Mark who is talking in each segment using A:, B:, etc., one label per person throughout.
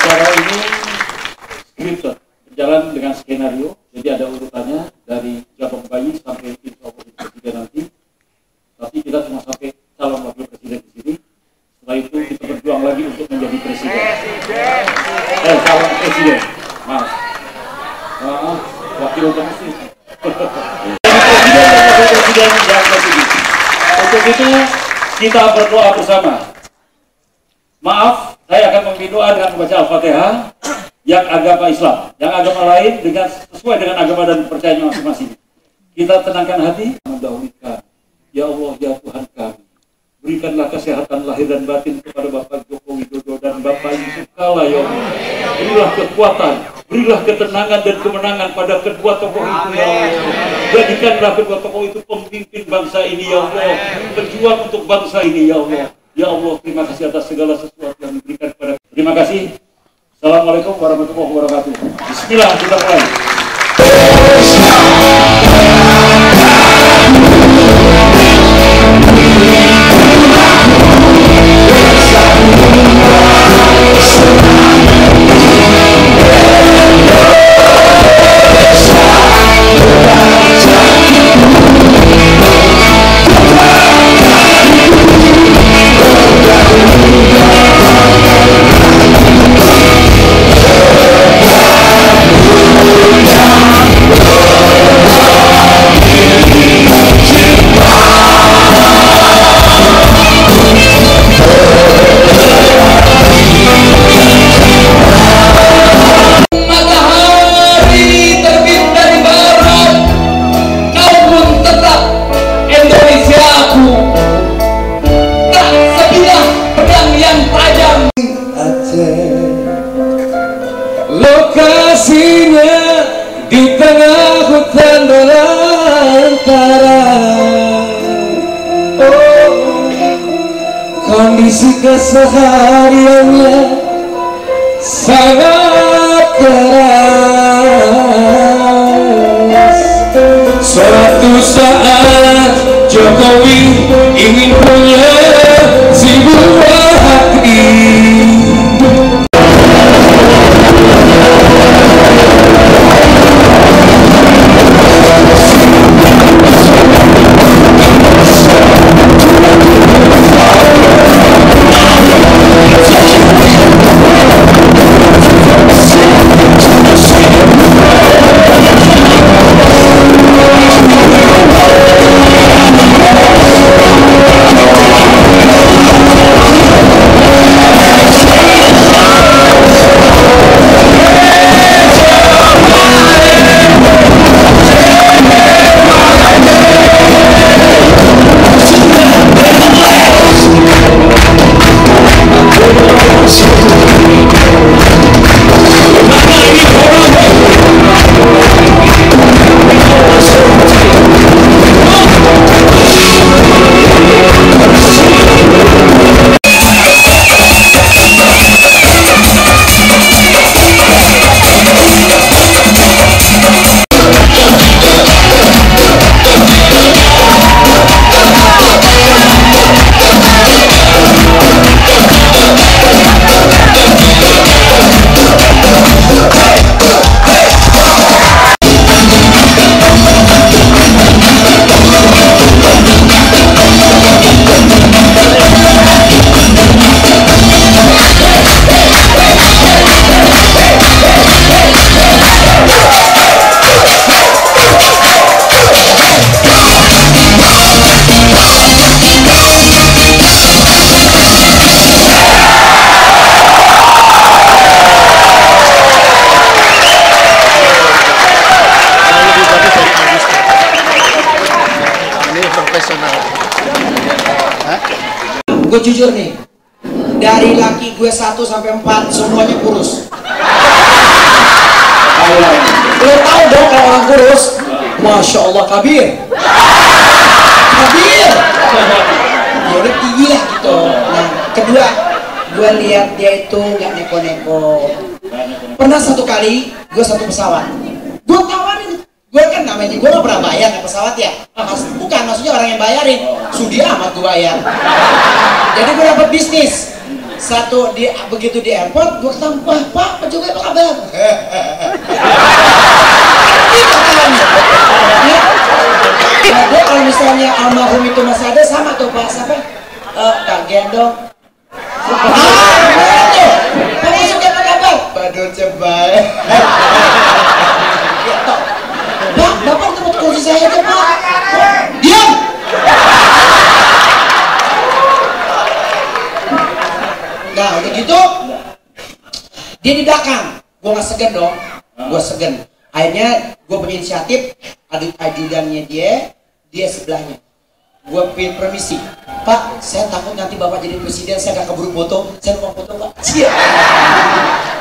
A: acara ini scripted, berjalan dengan skenario, jadi ada urutannya dari Jabang Bayi sampai insya Allah presiden nanti. Tapi kita cuma sampai calon wakil presiden di sini. Setelah itu kita berjuang lagi untuk menjadi presiden. Calon presiden, maaf, wakil presiden. Presiden dan presiden. Untuk itu kita berdoa bersama. Maaf, saya akan memimpin doa dengan membaca Al-Fatihah yang agama Islam, yang agama lain dengan sesuai dengan agama dan percayaan masing-masing. Kita tenangkan hati, mendahulukan. Ya Allah, ya Tuhan kami, berikanlah kesehatan lahir dan batin kepada Bapak Joko Widodo dan Bapak Yusuf Kala, ya Allah. Berilah kekuatan, berilah ketenangan dan kemenangan pada kedua tokoh itu, ya Allah. Jadikanlah kedua tokoh itu pemimpin bangsa ini, ya Allah. Berjuang untuk bangsa ini, ya Allah. Ya Allah, terima kasih atas segala sesuatu yang diberikan kepada kita. Terima kasih. Assalamualaikum warahmatullahi wabarakatuh. Bismillah, kita mulai.
B: Lokasinya di tengah hutan belantara. Oh, kondisi kesehariannya sangat keras. Suatu saat Jokowi ingin punya si buah hati.
C: Gue jujur nih, dari laki gue 1 sampai 4 semuanya kurus. Lo tau dong kalau orang kurus, Masya Allah kabir. Kabir. Ya udah tinggi lah gitu. Nah, kedua, gue lihat dia itu nggak neko-neko. Pernah satu kali gue satu pesawat, gue tawarin, gue kan namanya gue gak pernah bayar ke pesawat ya. Bukan, maksudnya orang yang bayarin, sudi amat gue bayar. Jadi gue dapat bisnis Satu begitu di airport, gue ketemu, wah Pak, Pak Jokowi apa kabar? Itu katanya. Ada kalau misalnya almarhum itu masih ada sama tuh Pak siapa? Kang Gendong. Benar tuh. Pak Jokowi apa kabar? Badan cebal. Gitu. Pak, Bapak tempat kursi saya aja Pak. Diam. Nah udah gitu dia di belakang, gue nggak segan dong, gue segan. Akhirnya gue berinisiatif, ajudannya dia sebelahnya. Gue permisi, Pak, saya takut nanti Bapak jadi presiden, saya gak keburu foto, saya lupa foto Pak. Siap.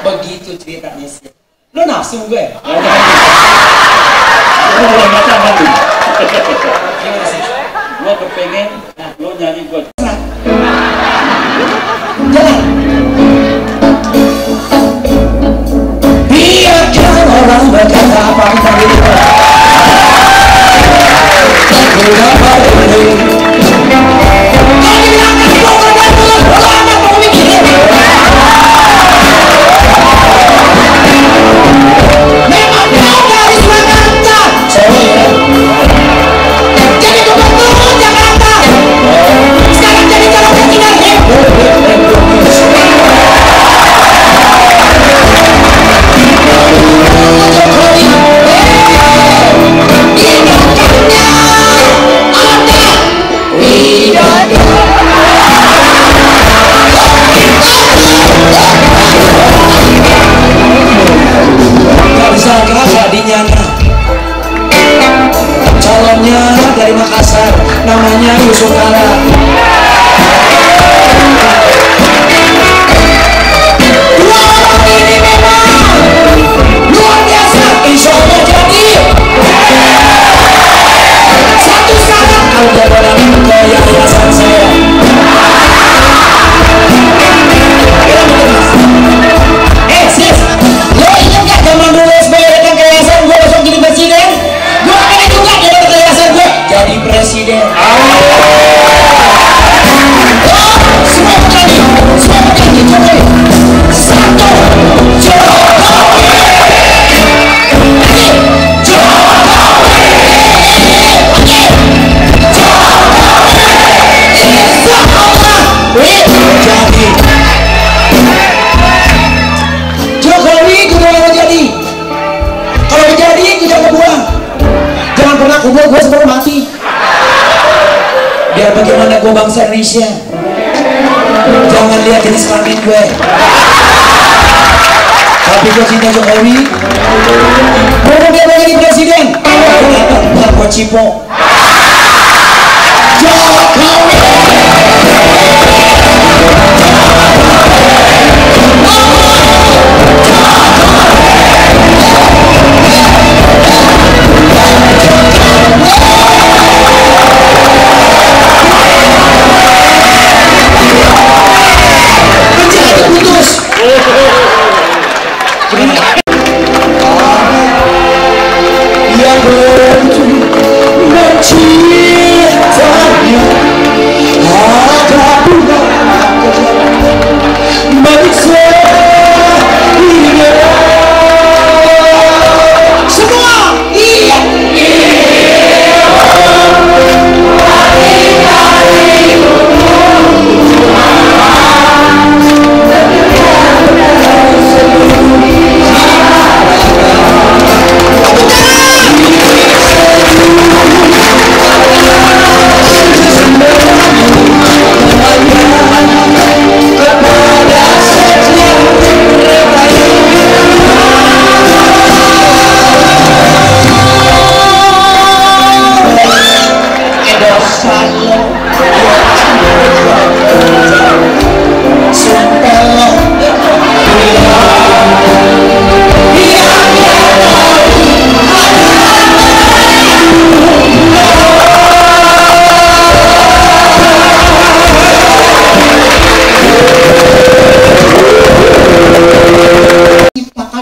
C: Begitu ceritanya sih. Lo nafsu gue? Gimana sih?
A: Gue kepengen lo nyanyi gue.
C: Jalan. Biarkan orang berkata apa kita ini. Berapa ini? Kau bilangkan kau berbuat lama kau mikir. Memang kau dari Jakarta. Jadi gubernur Jakarta. Sekarang jadi calon presiden. Calonnya dari Makassar, namanya Yusuf Kala. Dua orang ini memang luar biasa, insya Allah jadi. Satu syarat, ada dalam keyayasan saya. Sis, lo ingat gak zaman dulu SBY datang ke yayasan gue besok jadi presiden? Gue pengen juga jadi ke yayasan gue jadi presiden. Semua berani Jokowi. Satu, Jokowi. Jokowi juga mau jadi. Kalau jadi kita kebuang. Jangan pernah kubur gue sebelum mati. Biar bagaimana gue bangsa Indonesia. Jangan lihat jenis kelamin gue. Tapi gue cinta Jokowi. Mau dia mau jadi presiden. Bukan gue cipo. Jokowi. Yang mencintainya ada bunga baik sendirinya. Semua iya.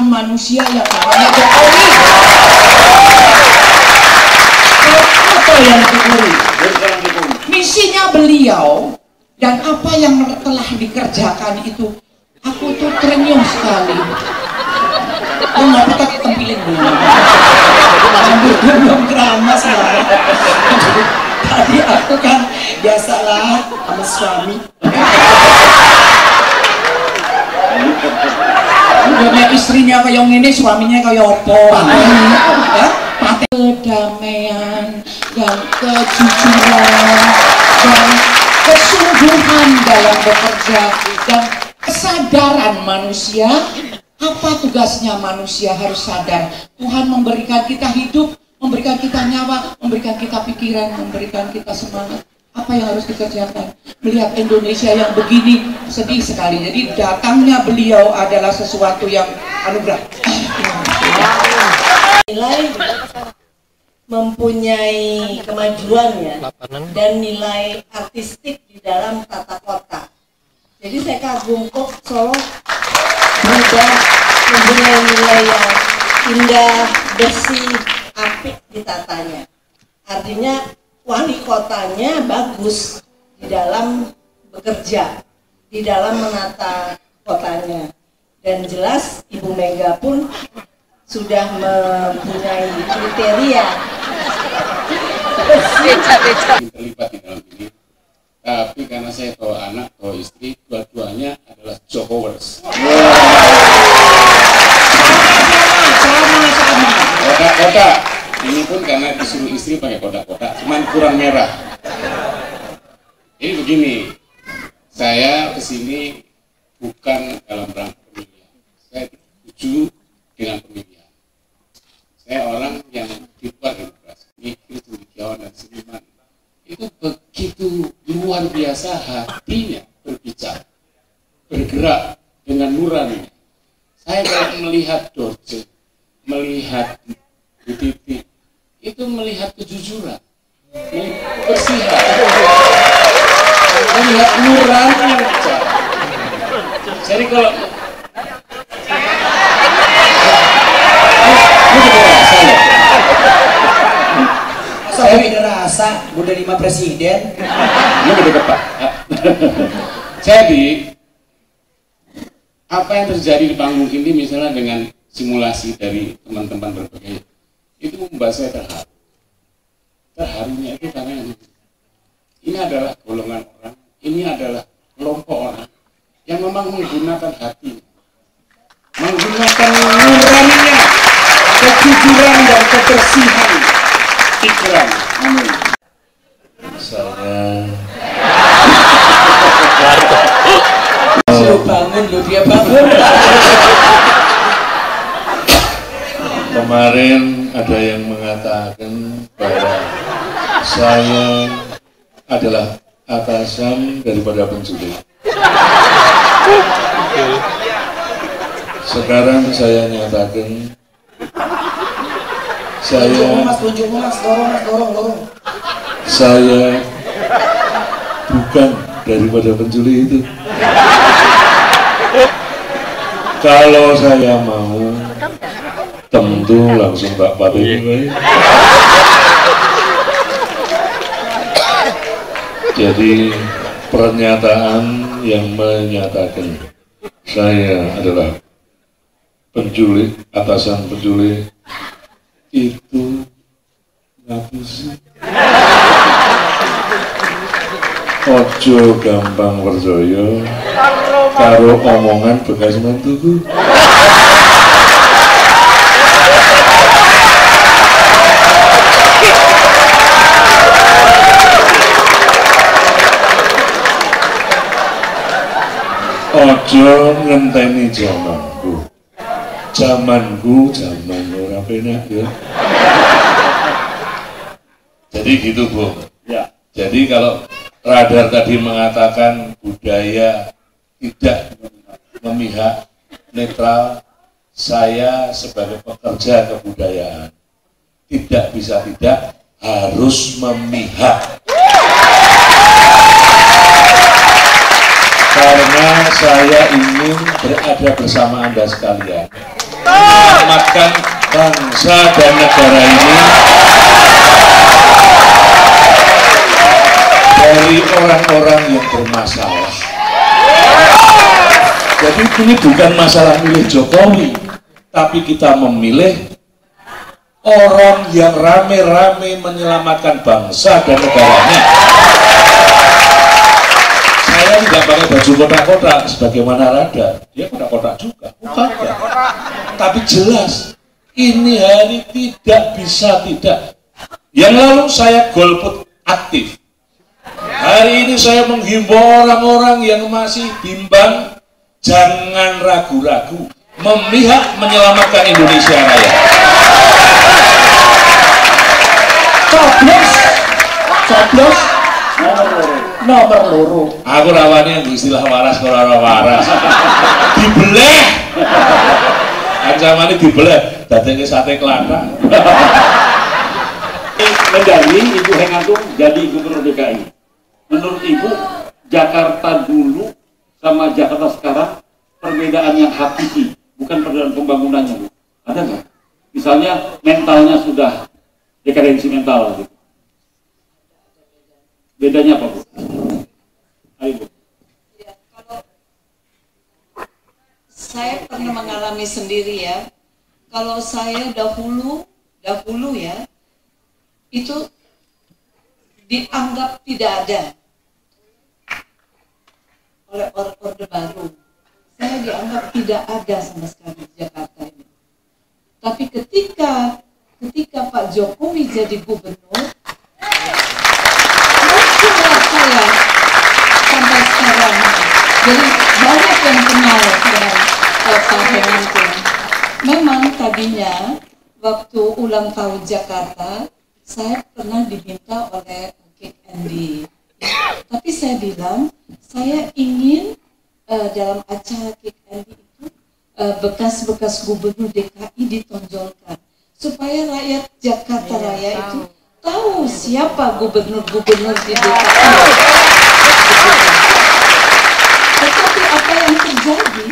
C: Manusia yang namanya Jokowi. Apa yang Jokowi? Misinya beliau Dan apa yang telah dikerjakan itu, aku tuh terenyuh sekali. Lu nggak pernah ketempilin dulu. Rambutnya belum keramas lah. Tadi aku kan biasalah sama suami. Udah istrinya kayak ini, suaminya kayak opo. Ya, mati kedamaian dan kejujuran dan kesungguhan dalam bekerja dan kesadaran manusia. Apa tugasnya manusia harus sadar? Tuhan memberikan kita hidup, memberikan kita nyawa, memberikan kita pikiran, memberikan kita semangat. Apa yang harus dikerjakan? Melihat Indonesia yang begini, sedih sekali. Jadi datangnya beliau adalah sesuatu yang anugerah.
D: Nilai mempunyai kemajuan ya, dan nilai artistik di dalam tata kota. Jadi saya kagum kok Solo mudah, mempunyai nilai yang indah, bersih, apik ditatanya. Artinya wali kotanya bagus di dalam bekerja, di dalam menata kotanya. Dan jelas Ibu Mega pun sudah mempunyai kriteria
E: terlibat di dalam ini. Tapi karena saya bawa anak, bawa istri, dua-duanya adalah Jokowers. Kotak-kotak. Ini pun karena disuruh istri pakai kotak-kotak, cuman kurang merah. Jadi begini, saya kesini bukan dalam rangka pemilihan. Saya setuju dengan pemilihan. Saya orang yang di luar demokrasi, mikir, cendekiawan, dan seniman. Itu begitu luar biasa hatinya berbicara, bergerak dengan nurani. Saya kalau melihat Dorce, melihat Bu Titi, itu melihat kejujuran, melihat kebersihan, melihat nurani yang bicara. Jadi kalau
C: Saya beda rasa, udah 5 presiden.
E: lu gede kepak. Jadi apa yang terjadi di panggung ini misalnya dengan simulasi dari teman-teman berbagai itu membuat saya terharu. Terharunya itu karena ini adalah golongan orang, ini adalah kelompok orang yang memang menggunakan hati, menggunakan nuraninya, kejujuran dan kebersihan pikiran. Amin.
B: Saya
C: Suruh bangun lu, dia bangun.
B: kemarin ada yang mengatakan bahwa saya adalah atasan daripada penculik. Sekarang saya nyatakan
C: Tunjuk mas, dorong.
B: saya bukan daripada penculik itu. Kalau saya mau, tentu langsung tak patuhi. Jadi pernyataan yang menyatakan saya adalah penculik, atasan penculik, itu ngapusi. Ojo gampang percaya karo omongan bekas mantuku. Ojo ngenteni zamanku. Zamanku zaman ora penak ya. Jadi gitu, Bu.
A: Ya.
B: Jadi kalau Radar tadi mengatakan budaya tidak memihak, netral, saya sebagai pekerja kebudayaan tidak bisa tidak, harus memihak. Karena saya ingin berada bersama Anda sekalian, menyelamatkan bangsa dan negara ini dari orang-orang yang bermasalah. Jadi ini bukan masalah milih Jokowi, tapi kita memilih orang yang rame-rame menyelamatkan bangsa dan negaranya. Saya tidak pakai baju kotak-kotak sebagaimana Radar, dia kotak-kotak juga, bukan. Tapi jelas, ini hari tidak bisa tidak. Yang lalu saya golput aktif. Hari ini saya menghimbau orang-orang yang masih bimbang, jangan ragu-ragu, memihak menyelamatkan Indonesia Raya.
C: Coblos nomor loro.
B: Aku lawannya yang istilah waras kalau waras. Dibeleh. Ancamannya dibeleh. Datangnya sate kelata.
A: Medali Ibu Hengantung jadi Gubernur DKI. Menurut Ibu, Jakarta dulu sama Jakarta sekarang perbedaan yang hakiki, bukan perbedaan pembangunannya, Bu. Ada nggak? Misalnya mentalnya sudah dekadensi mental gitu. Bedanya apa, Bu? Ayo, Bu.
D: Ya, kalau saya pernah mengalami sendiri ya, kalau saya dahulu ya, itu dianggap tidak ada oleh Orde Baru. Saya dianggap tidak ada sama sekali di Jakarta ini. Tapi ketika Pak Jokowi jadi gubernur, muncullah saya sampai sekarang. Jadi banyak yang kenal dengan Pak Hengantung. Memang tadinya waktu ulang tahun Jakarta, saya pernah diminta oleh Kik Endi. Tapi saya bilang, saya ingin dalam acara Kik Endi itu bekas-bekas gubernur DKI ditonjolkan supaya rakyat Jakarta Raya itu tahu siapa gubernur-gubernur di DKI. Tetapi apa yang terjadi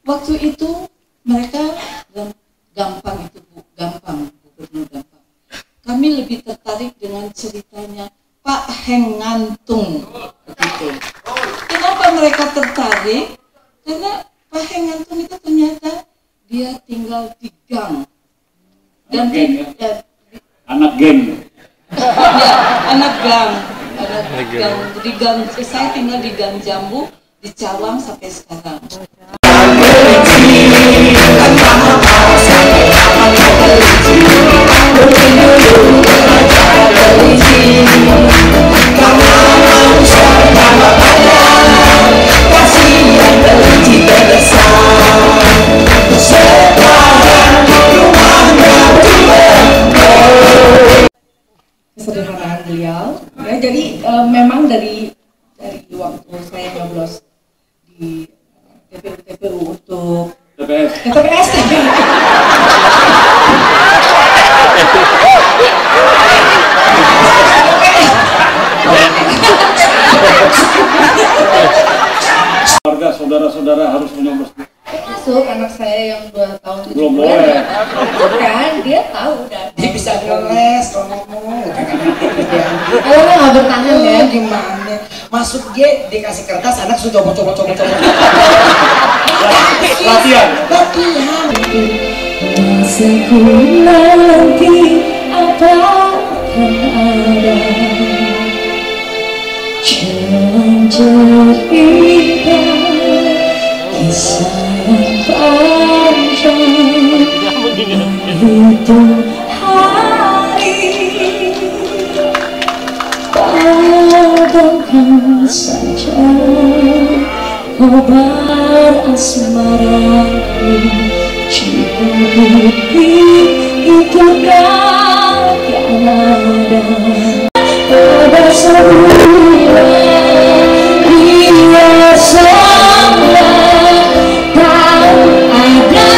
D: waktu itu, mereka gampang itu, Bu, gampang, gubernur gampang. Kami lebih tertarik dengan ceritanya Pak Hengantung, begitu. Kenapa mereka tertarik? Karena Pak Hengantung itu ternyata dia tinggal di gang. Dan
A: Anak geng.
D: Ya, anak gang. Di gang. Saya tinggal di Gang Jambu, di Cawang sampai sekarang.
F: Kesederhanaan beliau ya, jadi memang dari waktu saya nyoblos di TPU untuk TPS
A: Warga saudara-saudara harus menyoblos.
F: masuk anak saya yang 2 tahun 7
A: Belum
F: bulan.
A: boleh.
F: Kan dia tahu dan
C: Dia bisa ngeles ngomong.
F: kalau nggak bertahan ya.
C: Gimana? Masuk dia dikasih kertas, anak sudah coba.
A: Latihan.
F: Masaku nanti apa akan ada, jangan cerita kisah yang panjang, hitung hari, padamkan saja kobar asmaraku. Jika bukti itu takkan ada pada semula, dia semua tak ada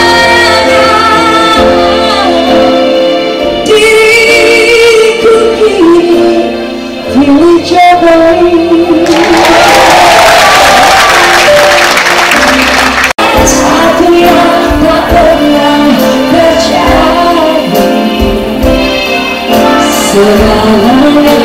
F: diriku kini pilih Jokowi. Satu yang tak pernah terjadi, segalanya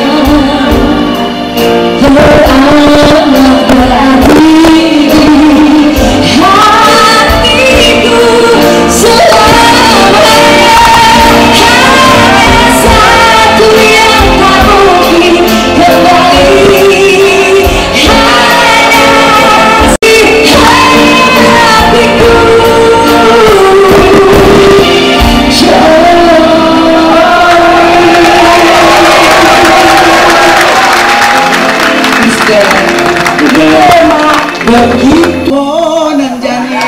C: bonan jani.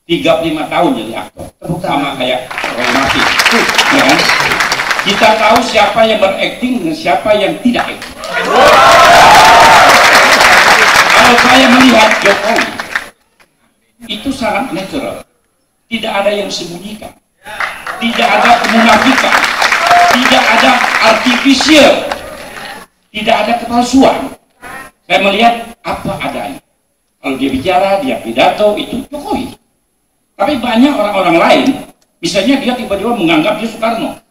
A: 35 tahun jadi aktor, sama kayak Roy Martin, ya kan? Kita tahu siapa yang berakting dan siapa yang tidak akting. Kalau saya melihat Jokowi, itu sangat natural, tidak ada yang disembunyikan, tidak ada kemunafikan, tidak ada artifisial, tidak ada kepalsuan. Saya melihat apa adanya. Kalau dia bicara, dia pidato, itu Jokowi. Tapi banyak orang-orang lain, misalnya dia tiba-tiba menganggap dia Soekarno.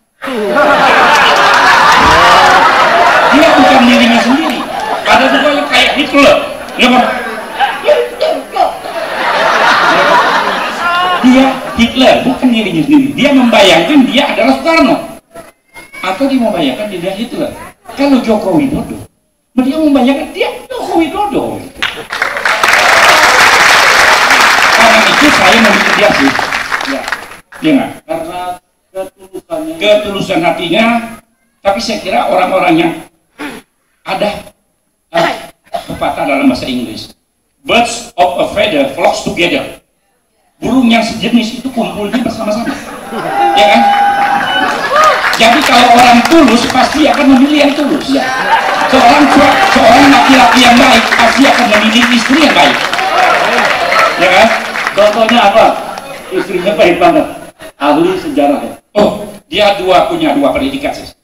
A: Dia bukan dirinya sendiri. Ada juga yang kayak Hitler. Dia Hitler, bukan dirinya sendiri. Dia membayangkan dia adalah Soekarno. Atau dia membayangkan dia Hitler. Kalau Joko Widodo, dia membayangkan dia Joko Widodo. Karena itu saya memilih dia sih, ya, karena ketulusan hatinya. Tapi saya kira orang-orang yang ada pepatah dalam bahasa Inggris, birds of a feather flocks together. Burung yang sejenis itu kumpulnya bersama-sama, ya kan? Jadi kalau orang tulus pasti akan memilih yang tulus. Seorang laki-laki yang baik pasti akan memilih istri yang baik, ya kan? Contohnya apa? Istrinya baik banget, ahli sejarah ya. Oh, dia punya dua pendidikan sih.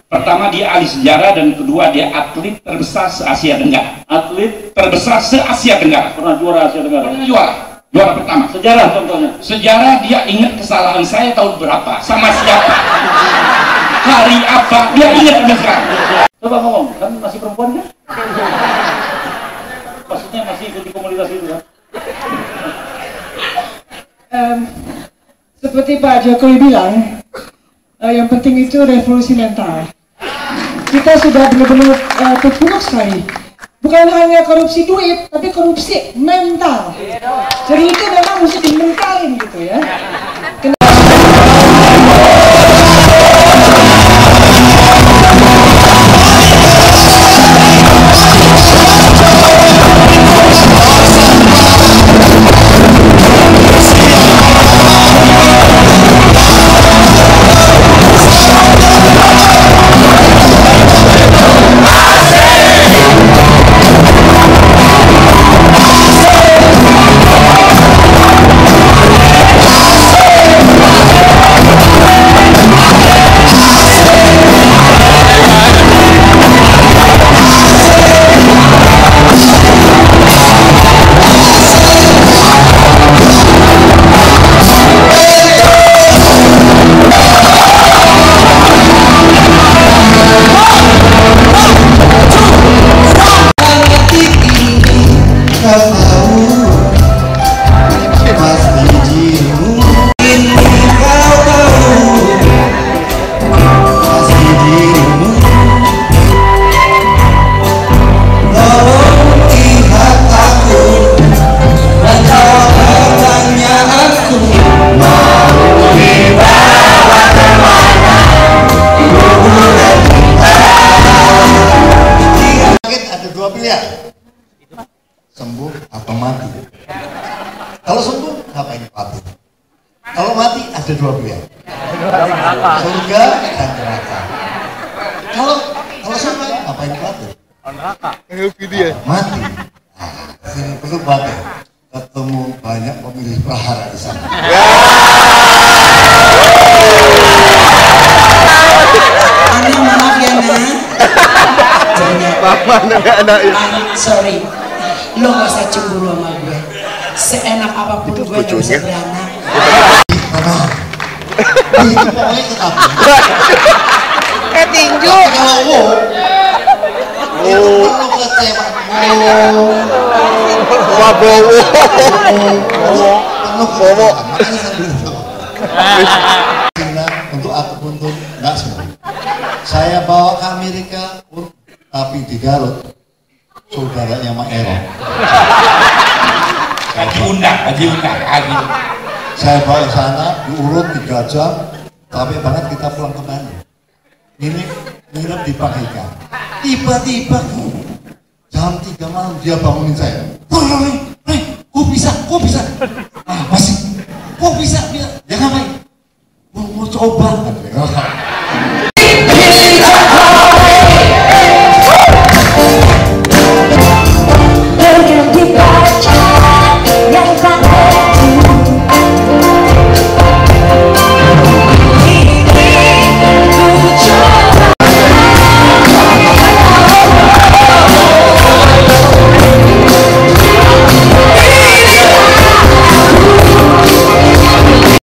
A: Pertama dia ahli sejarah dan kedua dia atlet terbesar se-Asia Tenggara. Atlet terbesar se-Asia Tenggara. Pernah juara Asia Tenggara? Pernah juara pertama. Sejarah contohnya? Sejarah dia ingat kesalahan saya tahun berapa, sama siapa, hari apa, dia ingat sampai sekarang. Coba ngomong, kan masih perempuan kan? Maksudnya masih ikut di komunitas itu kan?
G: Seperti Pak Jokowi bilang, yang penting itu revolusi mental. Kita sudah benar-benar terpuruk sekali. Bukan hanya korupsi duit, tapi korupsi mental. Jadi itu memang mesti dimentalin gitu ya.
H: Sembuh apa mati? Kalau sembuh, ngapain mati? Kalau mati, ada dua pilihan, surga dan neraka. Kalau surga, ngapain mati? Mati. Sini perlu mati. Ketemu banyak pemilih prahara di sana.
C: Anak maaf ya nak. Sorry, lo gak usah cemburu sama gue. Seenak apapun gue gak bisa beranak.
H: Itu pokoknya kenapa?
F: Tinju.
H: Itu perlu kecewa.
F: Wabowo.
H: Makanya saya bilang untuk aku pun enggak semua. Saya bawa ke Amerika pun, tapi di Garut saudaranya Mak Ero. Diundang. Saya bawa ke sana, diurut 3 jam, capek banget kita pulang ke Bandung. Nginep di Pangkaikan. Tiba-tiba jam 3 malam dia bangunin saya. Kok bisa? Apa sih? Kok bisa?